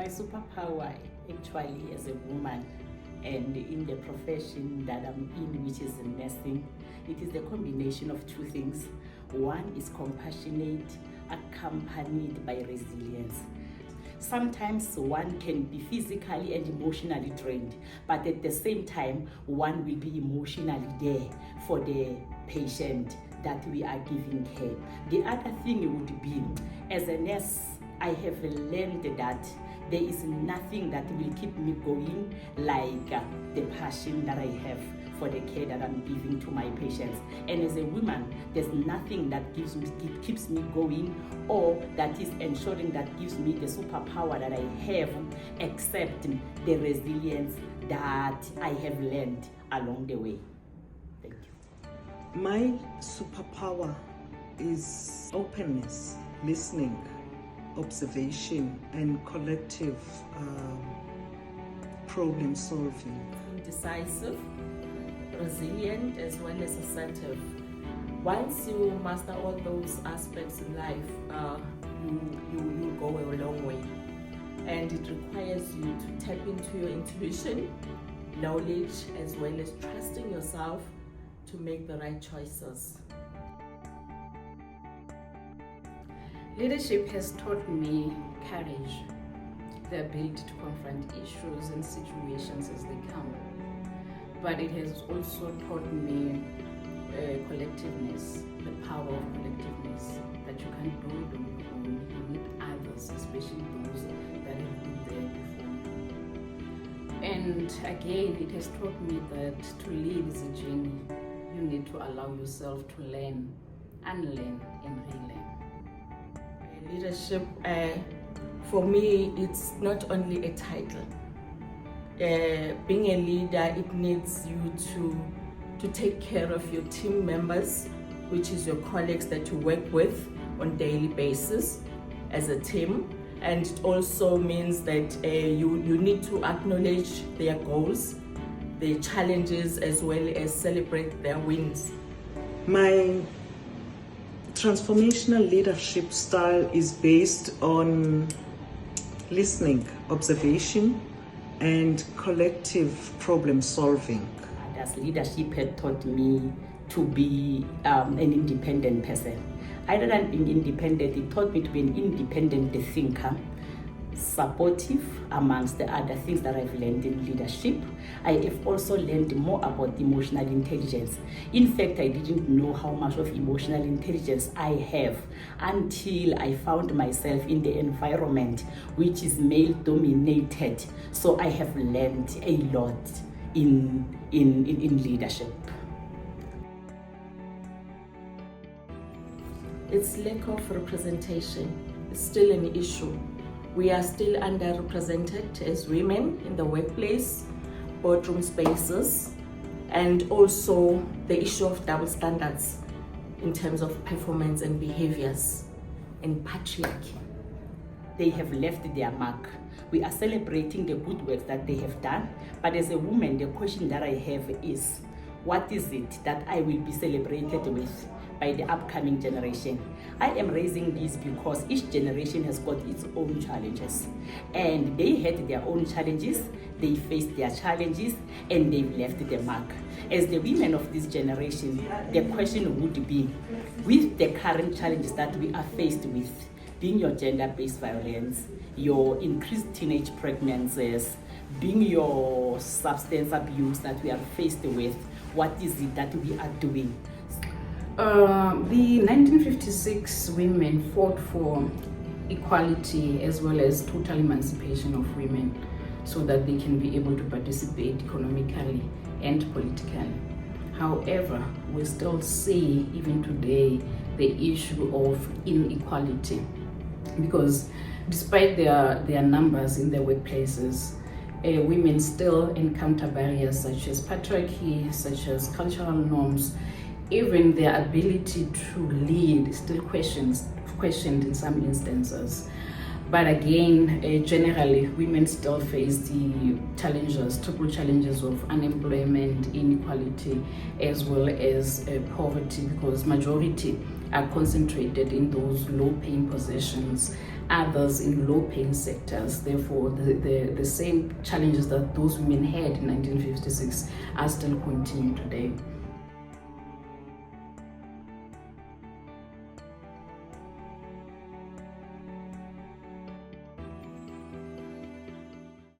My superpower actually as a woman and in the profession that I'm in, which is nursing, it is the combination of two things. One is compassionate, accompanied by resilience. Sometimes one can be physically and emotionally drained, but at the same time, one will be emotionally there for the patient that we are giving care. The other thing would be, as a nurse, I have learned that there is nothing that will keep me going like the passion that I have for the care that I'm giving to my patients. And as a woman, there's nothing that keeps me going or that is ensuring that gives me the superpower that I have except the resilience that I have learned along the way. Thank you. My superpower is openness, listening, observation, and collective problem solving. Decisive, resilient, as well as assertive. Once you master all those aspects in life, you go a long way. And it requires you to tap into your intuition, knowledge, as well as trusting yourself to make the right choices. Leadership has taught me courage, the ability to confront issues and situations as they come. But it has also taught me collectiveness, the power of collectiveness, that you can't do it on your own. You need others, especially those that have been there before. And again, it has taught me that to lead is a journey. You need to allow yourself to learn, unlearn, and relearn. Leadership, for me, it's not only a title. Being a leader, it needs you to take care of your team members, which is your colleagues that you work with on a daily basis as a team. And it also means that you need to acknowledge their goals, their challenges, as well as celebrate their wins. My transformational leadership style is based on listening, observation, and collective problem solving. As leadership had taught me to be an independent person. Other than being independent, it taught me to be an independent thinker, supportive, amongst the other things that I've learned in leadership. I have also learned more about emotional intelligence. In fact, I didn't know how much of emotional intelligence I have until I found myself in the environment which is male dominated. So I have learned a lot in leadership. It's lack of representation. It's still an issue. We are still underrepresented as women in the workplace, boardroom spaces, and also the issue of double standards in terms of performance and behaviors and patriarchy. They have left their mark. We are celebrating the good work that they have done, but as a woman, the question that I have is, what is it that I will be celebrated with by the upcoming generation? I am raising this because each generation has got its own challenges, and they had their own challenges, they faced their challenges, and they've left their mark. As the women of this generation, the question would be, with the current challenges that we are faced with, being your gender-based violence, your increased teenage pregnancies, being your substance abuse that we are faced with, what is it that we are doing? The 1956 women fought for equality as well as total emancipation of women so that they can be able to participate economically and politically. However, we still see even today the issue of inequality, because despite their numbers in their workplaces, women still encounter barriers such as patriarchy, such as cultural norms. Even their ability to lead is still questioned in some instances. But again, generally, women still face the challenges, triple challenges of unemployment, inequality, as well as poverty, because majority are concentrated in those low-paying positions, others in low-paying sectors. Therefore, the same challenges that those women had in 1956 are still continuing today.